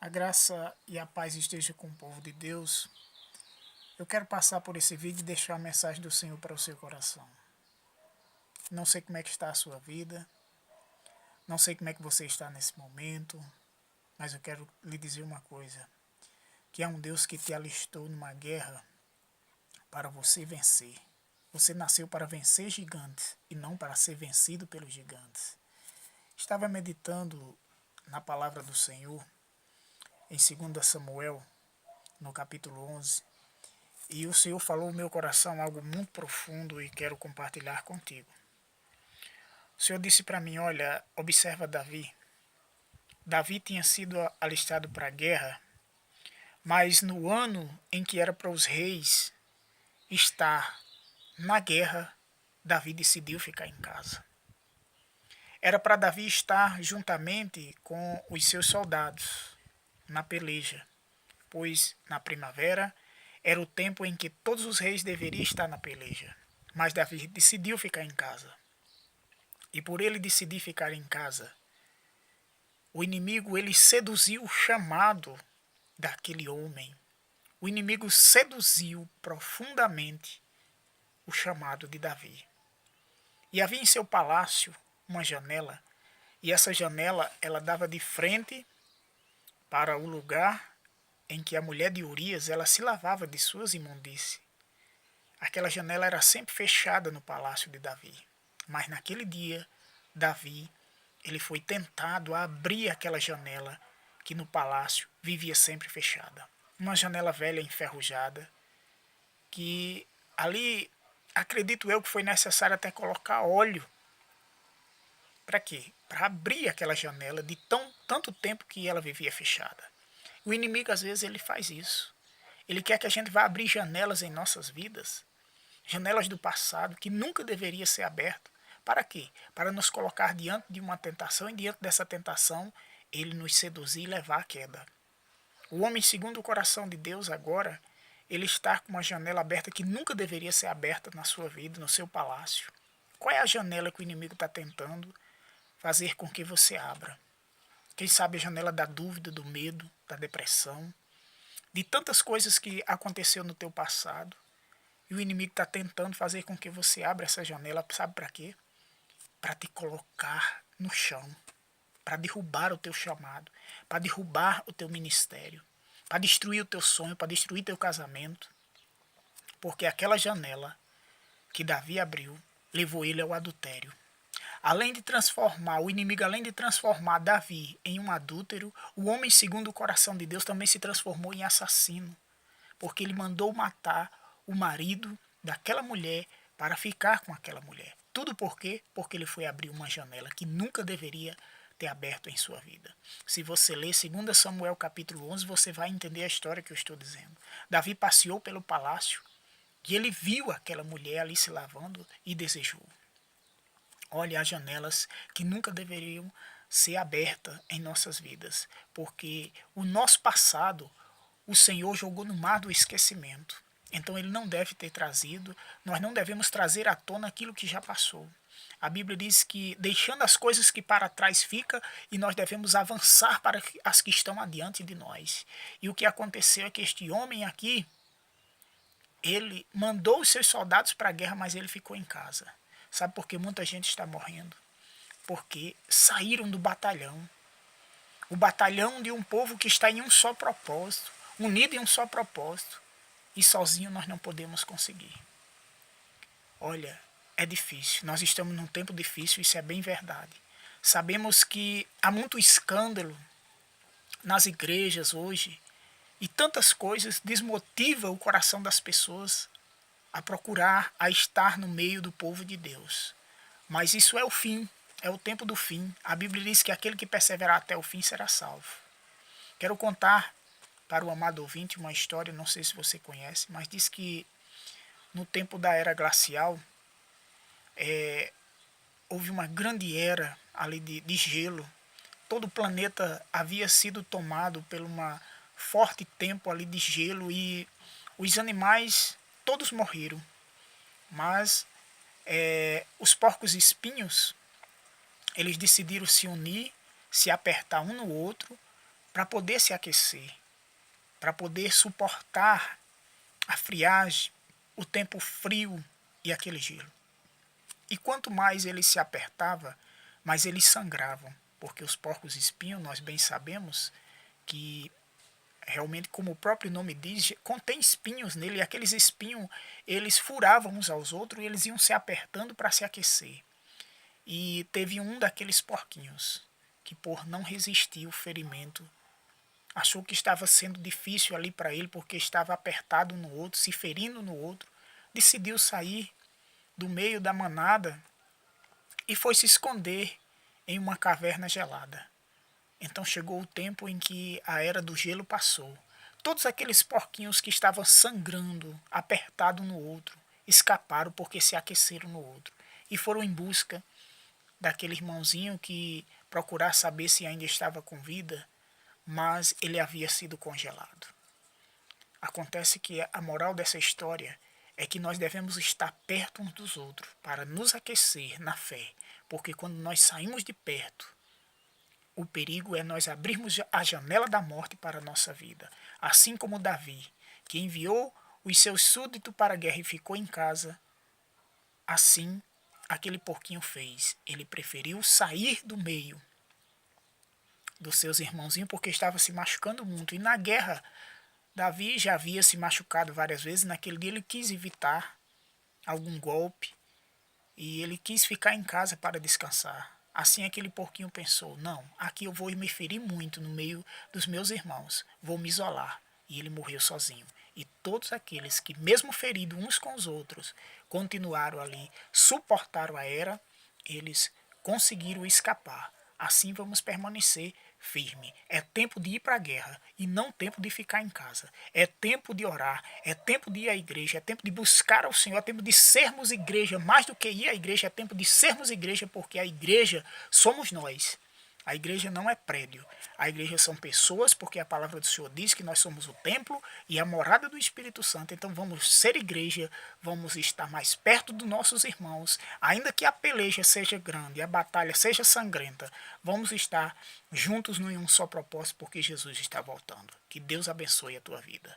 A graça e a paz esteja com o povo de Deus. Eu quero passar por esse vídeo e deixar a mensagem do Senhor para o seu coração. Não sei como é que está a sua vida, não sei como é que você está nesse momento, mas eu quero lhe dizer uma coisa, que há um Deus que te alistou numa guerra para você vencer. Você nasceu para vencer gigantes e não para ser vencido pelos gigantes. Estava meditando na palavra do Senhor em 2 Samuel, no capítulo 11, e o Senhor falou no meu coração algo muito profundo e quero compartilhar contigo. O Senhor disse para mim, olha, observa Davi. Davi tinha sido alistado para a guerra, mas no ano em que era para os reis estar na guerra, Davi decidiu ficar em casa. Era para Davi estar juntamente com os seus soldados na peleja, pois na primavera era o tempo em que todos os reis deveriam estar na peleja. Mas Davi decidiu ficar em casa. E por ele decidir ficar em casa, o inimigo ele seduziu o chamado daquele homem. O inimigo seduziu profundamente o chamado de Davi. E havia em seu palácio uma janela, e essa janela ela dava de frente para o lugar em que a mulher de Urias ela se lavava de suas imundícies. Aquela janela era sempre fechada no palácio de Davi. Mas naquele dia, Davi ele foi tentado a abrir aquela janela que no palácio vivia sempre fechada. Uma janela velha enferrujada, que ali, acredito eu que foi necessário até colocar óleo. Para quê? Para abrir aquela janela de tanto tempo que ela vivia fechada. O inimigo às vezes ele faz isso. Ele quer que a gente vá abrir janelas em nossas vidas, janelas do passado que nunca deveria ser aberto. Para quê? Para nos colocar diante de uma tentação e diante dessa tentação ele nos seduzir e levar à queda. O homem segundo o coração de Deus agora, ele está com uma janela aberta que nunca deveria ser aberta na sua vida, no seu palácio. Qual é a janela que o inimigo está tentando fazer com que você abra? Quem sabe a janela da dúvida, do medo, da depressão, de tantas coisas que aconteceu no teu passado. E o inimigo está tentando fazer com que você abra essa janela, sabe para quê? Para te colocar no chão, para derrubar o teu chamado, para derrubar o teu ministério, para destruir o teu sonho, para destruir teu casamento. Porque aquela janela que Davi abriu levou ele ao adultério. Além de transformar, o inimigo além de transformar Davi em um adúltero, o homem segundo o coração de Deus também se transformou em assassino. Porque ele mandou matar o marido daquela mulher para ficar com aquela mulher. Tudo por quê? Porque ele foi abrir uma janela que nunca deveria ter aberto em sua vida. Se você ler 2 Samuel capítulo 11, você vai entender a história que eu estou dizendo. Davi passeou pelo palácio e ele viu aquela mulher ali se lavando e desejou. Olha as janelas que nunca deveriam ser abertas em nossas vidas, porque o nosso passado o Senhor jogou no mar do esquecimento. Então ele não deve ter trazido, nós não devemos trazer à tona aquilo que já passou. A Bíblia diz que deixando as coisas que para trás fica e nós devemos avançar para as que estão adiante de nós. E o que aconteceu é que este homem aqui, ele mandou os seus soldados para a guerra, mas ele ficou em casa. Sabe por que muita gente está morrendo? Porque saíram do batalhão. O batalhão de um povo que está em um só propósito, unido em um só propósito. E sozinho nós não podemos conseguir. Olha, é difícil. Nós estamos num tempo difícil, isso é bem verdade. Sabemos que há muito escândalo nas igrejas hoje e tantas coisas desmotivam o coração das pessoas a procurar, a estar no meio do povo de Deus. Mas isso é o fim, é o tempo do fim. A Bíblia diz que aquele que perseverar até o fim será salvo. Quero contar para o amado ouvinte uma história, não sei se você conhece, mas diz que no tempo da era glacial houve uma grande era ali de gelo. Todo o planeta havia sido tomado por uma forte tempo ali de gelo e os animais todos morreram. Mas os porcos espinhos eles decidiram se unir, se apertar um no outro para poder se aquecer, para poder suportar a friagem, o tempo frio e aquele gelo. E quanto mais ele se apertava, mais eles sangravam, porque os porcos-espinhos, nós bem sabemos que realmente, como o próprio nome diz, contém espinhos nele, e aqueles espinhos, eles furavam uns aos outros e eles iam se apertando para se aquecer. E teve um daqueles porquinhos que, por não resistir ao ferimento, achou que estava sendo difícil ali para ele, porque estava apertado no outro, se ferindo no outro, decidiu sair do meio da manada e foi se esconder em uma caverna gelada. Então chegou o tempo em que a era do gelo passou. Todos aqueles porquinhos que estavam sangrando, apertados no outro, escaparam porque se aqueceram no outro. E foram em busca daquele irmãozinho que procurar saber se ainda estava com vida, mas ele havia sido congelado. Acontece que a moral dessa história é que nós devemos estar perto uns dos outros para nos aquecer na fé, porque quando nós saímos de perto, o perigo é nós abrirmos a janela da morte para a nossa vida. Assim como Davi, que enviou os seus súditos para a guerra e ficou em casa, assim aquele porquinho fez. Ele preferiu sair do meio dos seus irmãozinhos porque estava se machucando muito. E na guerra, Davi já havia se machucado várias vezes. Naquele dia ele quis evitar algum golpe e ele quis ficar em casa para descansar. Assim aquele porquinho pensou, não, aqui eu vou me ferir muito no meio dos meus irmãos, vou me isolar. E ele morreu sozinho. E todos aqueles que, mesmo feridos uns com os outros, continuaram ali, suportaram a era, eles conseguiram escapar. Assim vamos permanecer firme. É tempo de ir para a guerra e não tempo de ficar em casa. É tempo de orar, é tempo de ir à igreja, é tempo de buscar ao Senhor, é tempo de sermos igreja. Mais do que ir à igreja, é tempo de sermos igreja, porque a igreja somos nós. A igreja não é prédio. A igreja são pessoas, porque a palavra do Senhor diz que nós somos o templo e a morada do Espírito Santo. Então vamos ser igreja, vamos estar mais perto dos nossos irmãos, ainda que a peleja seja grande, a batalha seja sangrenta, vamos estar juntos em um só propósito, porque Jesus está voltando. Que Deus abençoe a tua vida.